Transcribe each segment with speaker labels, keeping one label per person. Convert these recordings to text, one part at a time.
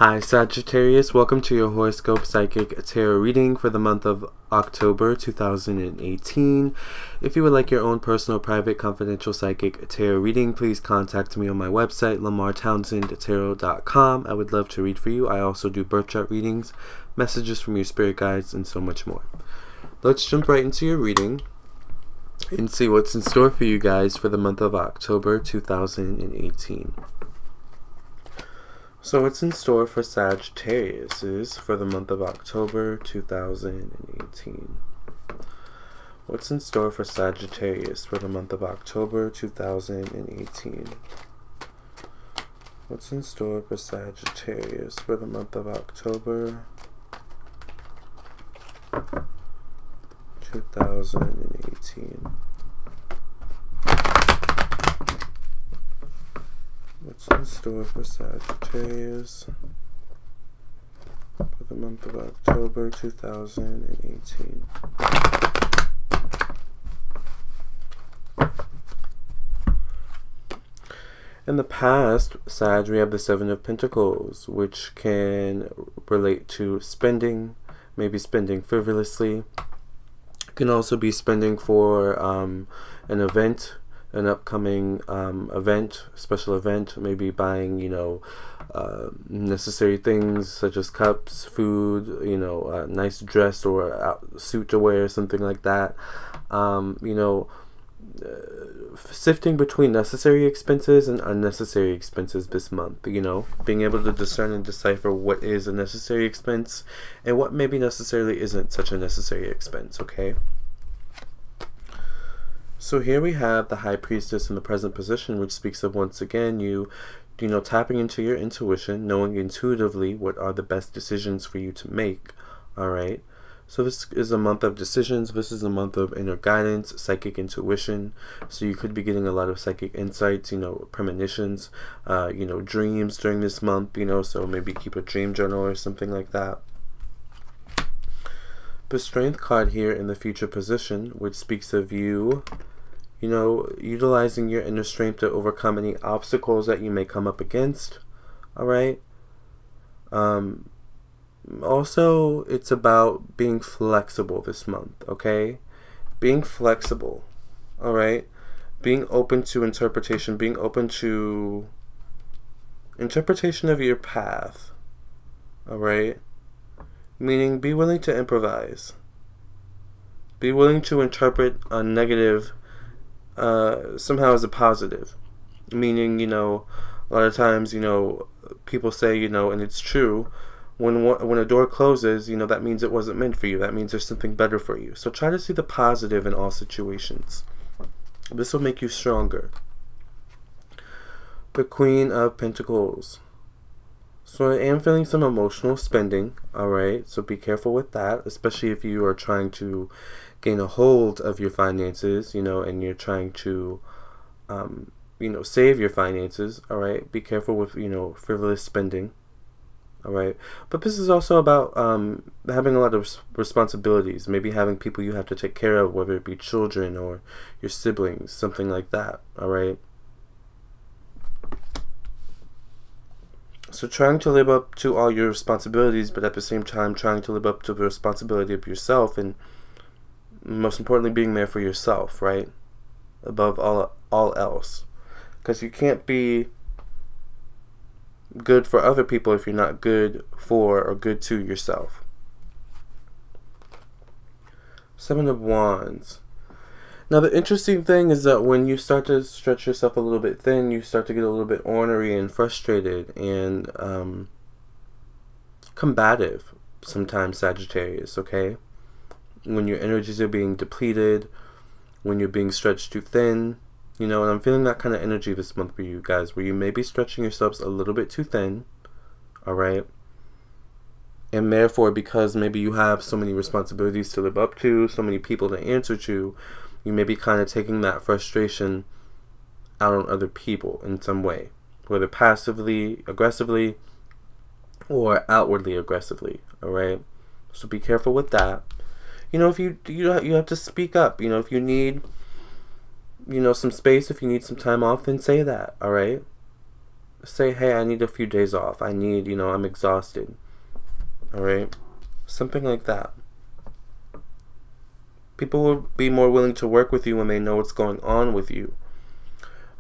Speaker 1: Hi Sagittarius, welcome to your horoscope psychic tarot reading for the month of October 2018. If you would like your own personal, private, confidential psychic tarot reading, please contact me on my website, lamarr.townsend.com. I would love to read for you. I also do birth chart readings, messages from your spirit guides, and so much more. Let's jump right into your reading and see what's in store for you guys for the month of October 2018. So what's in store for Sagittarius is for the month of October 2018. What's in store for Sagittarius for the month of October 2018? What's in store for Sagittarius for the month of October 2018? What's in store for Sagittarius for the month of October 2018? In the past, Sag, we have the Seven of Pentacles, which can relate to spending, maybe spending frivolously. It can also be spending for an event, an upcoming event, special event, maybe buying, necessary things such as cups, food, a nice dress or a suit to wear, something like that. Sifting between necessary expenses and unnecessary expenses this month, being able to discern and decipher what is a necessary expense and what maybe necessarily isn't such a necessary expense, okay? So here we have the High Priestess in the present position, which speaks of, once again, you tapping into your intuition, knowing intuitively what are the best decisions for you to make, all right? So this is a month of decisions. This is a month of inner guidance, psychic intuition. So you could be getting a lot of psychic insights, premonitions, dreams during this month, so maybe keep a dream journal or something like that. The Strength card here in the future position, which speaks of you, utilizing your inner strength to overcome any obstacles that you may come up against, all right? Also, it's about being flexible this month, okay? Being flexible, all right? Being open to interpretation, being open to interpretation of your path, all right? Meaning, be willing to improvise. Be willing to interpret a negative somehow as a positive. Meaning, a lot of times, people say, and it's true, when a door closes, that means it wasn't meant for you. That means there's something better for you. So try to see the positive in all situations. This will make you stronger. The Queen of Pentacles. So I am feeling some emotional spending, alright? So be careful with that, especially if you are trying to gain a hold of your finances, and you're trying to, save your finances, alright? Be careful with, frivolous spending, alright? But this is also about having a lot of responsibilities, maybe having people you have to take care of, whether it be children or your siblings, something like that, alright? So trying to live up to all your responsibilities, but at the same time trying to live up to the responsibility of yourself, and most importantly being there for yourself, right? Above all else. Because you can't be good for other people if you're not good for or good to yourself. Seven of Wands. Now the interesting thing is that when you start to stretch yourself a little bit thin, you start to get a little bit ornery and frustrated and combative sometimes, Sagittarius, okay? When your energies are being depleted, when you're being stretched too thin, and I'm feeling that kind of energy this month for you guys, where you may be stretching yourselves a little bit too thin, all right? And therefore, because maybe you have so many responsibilities to live up to, so many people to answer to, you may be kind of taking that frustration out on other people in some way, whether passively, aggressively, or outwardly aggressively, all right? So be careful with that. If you have to speak up, if you need, some space, if you need some time off, then say that, all right? Say, hey, I need a few days off. I need, I'm exhausted. All right? Something like that. People will be more willing to work with you when they know what's going on with you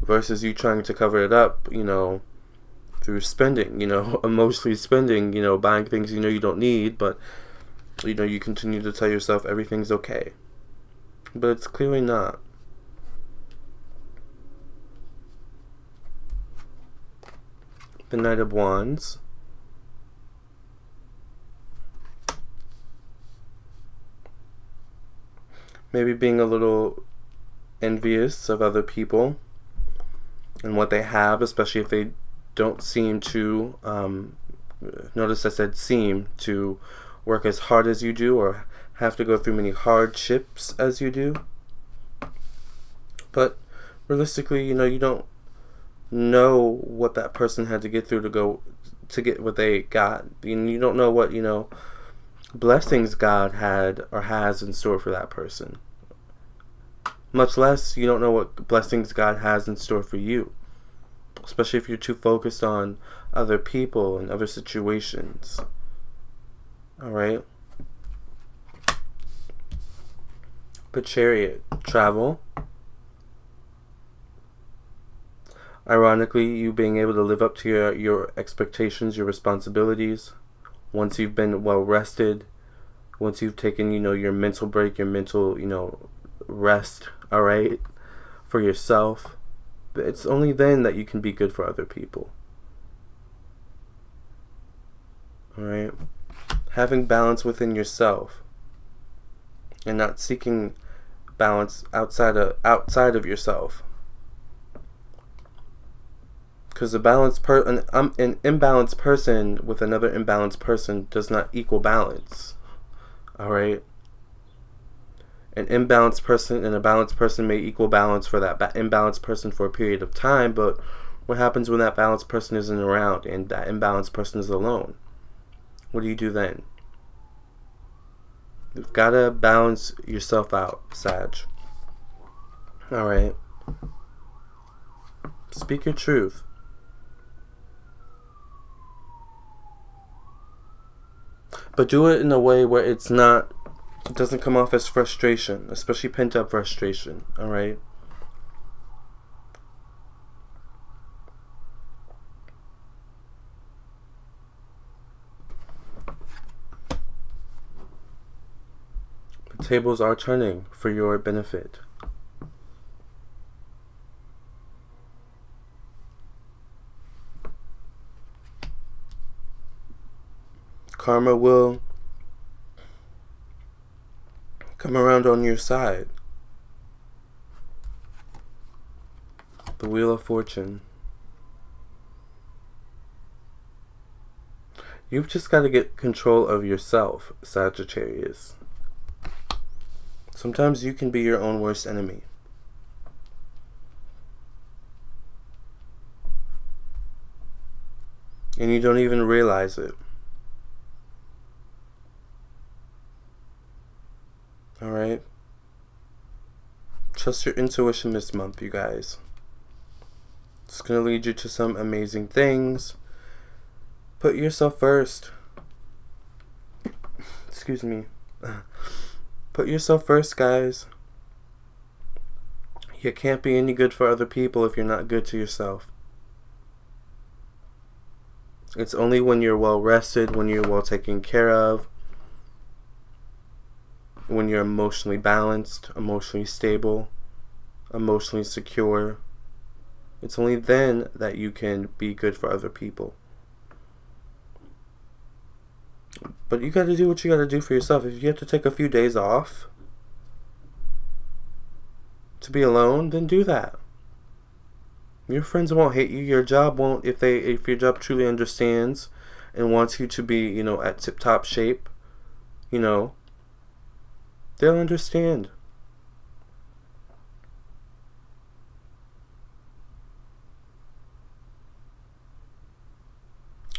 Speaker 1: versus you trying to cover it up, through spending, emotionally spending, buying things you don't need, but, you continue to tell yourself everything's okay. But it's clearly not. The Knight of Wands. Maybe being a little envious of other people and what they have, especially if they don't seem to, notice I said seem to work as hard as you do or have to go through many hardships as you do. But realistically, you don't know what that person had to get through to get what they got. You don't know what, blessings God had or has in store for that person. Much less, you don't know what blessings God has in store for you. Especially if you're too focused on other people and other situations. Alright? The Chariot. Travel. Ironically, you being able to live up to your expectations, your responsibilities. Once you've been well rested. Once you've taken, your mental break, your mental, rest. Alright? For yourself. It's only then that you can be good for other people. Alright? Having balance within yourself. And not seeking balance outside of yourself. Because an imbalanced person with another imbalanced person does not equal balance. Alright? An imbalanced person and a balanced person may equal balance for that imbalanced person for a period of time, but what happens when that balanced person isn't around and that imbalanced person is alone? What do you do then? You've got to balance yourself out, Sag. Alright? Speak your truth. But do it in a way where it doesn't come off as frustration, especially pent-up frustration, alright? The tables are turning for your benefit. Karma will come around on your side. The Wheel of Fortune. You've just got to get control of yourself, Sagittarius. Sometimes you can be your own worst enemy. And you don't even realize it. Alright? Trust your intuition this month, you guys. It's going to lead you to some amazing things. Put yourself first. Excuse me. Put yourself first, guys. You can't be any good for other people if you're not good to yourself. It's only when you're well rested, when you're well taken care of, when you're emotionally balanced, emotionally stable, emotionally secure. It's only then that you can be good for other people. But you got to do what you got to do for yourself. If you have to take a few days off to be alone, then do that. Your friends won't hate you. Your job won't, if your job truly understands and wants you to be, at tip-top shape, they'll understand.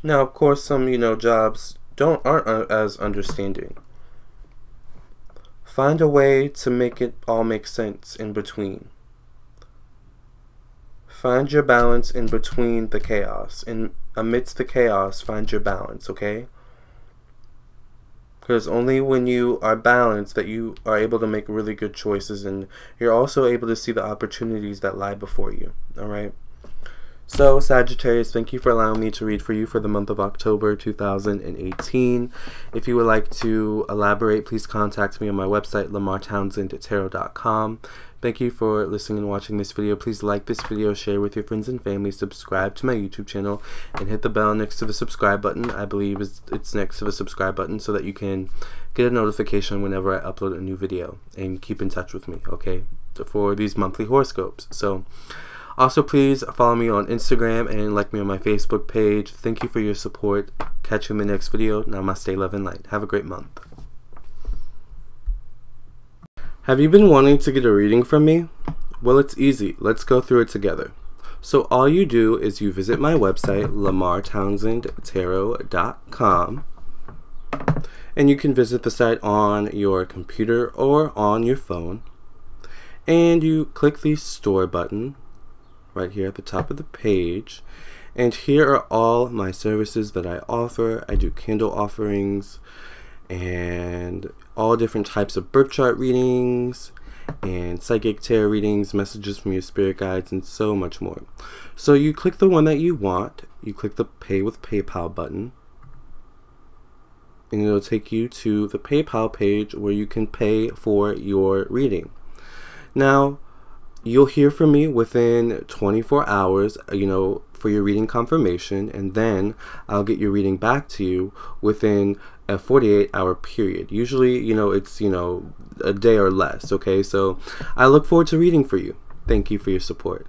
Speaker 1: Now, of course, some, jobs aren't as understanding. Find a way to make it all make sense in between. Find your balance in between the chaos. In amidst the chaos, find your balance, okay? Because only when you are balanced that you are able to make really good choices, and you're also able to see the opportunities that lie before you, alright? So, Sagittarius, thank you for allowing me to read for you for the month of October 2018. If you would like to elaborate, please contact me on my website, lamarrtownsendtarot.com. Thank you for listening and watching this video. Please like this video, share with your friends and family, subscribe to my YouTube channel, and hit the bell next to the subscribe button. I believe it's next to the subscribe button, so that you can get a notification whenever I upload a new video, and keep in touch with me, okay, for these monthly horoscopes. So, also, please follow me on Instagram and like me on my Facebook page. Thank you for your support. Catch you in the next video. Namaste, love, and light. Have a great month. Have you been wanting to get a reading from me? Well, it's easy. Let's go through it together. So all you do is you visit my website, lamarrtownsendtarot.com. And you can visit the site on your computer or on your phone. And you click the store button right here at the top of the page, and here are all my services that I offer. I do candle offerings and all different types of birth chart readings and psychic tarot readings, messages from your spirit guides, and so much more. So you click the one that you want, you click the pay with PayPal button, and it'll take you to the PayPal page where you can pay for your reading. Now, you'll hear from me within 24 hours, for your reading confirmation, and then I'll get your reading back to you within a 48-hour period. Usually, it's, a day or less, okay? So I look forward to reading for you. Thank you for your support.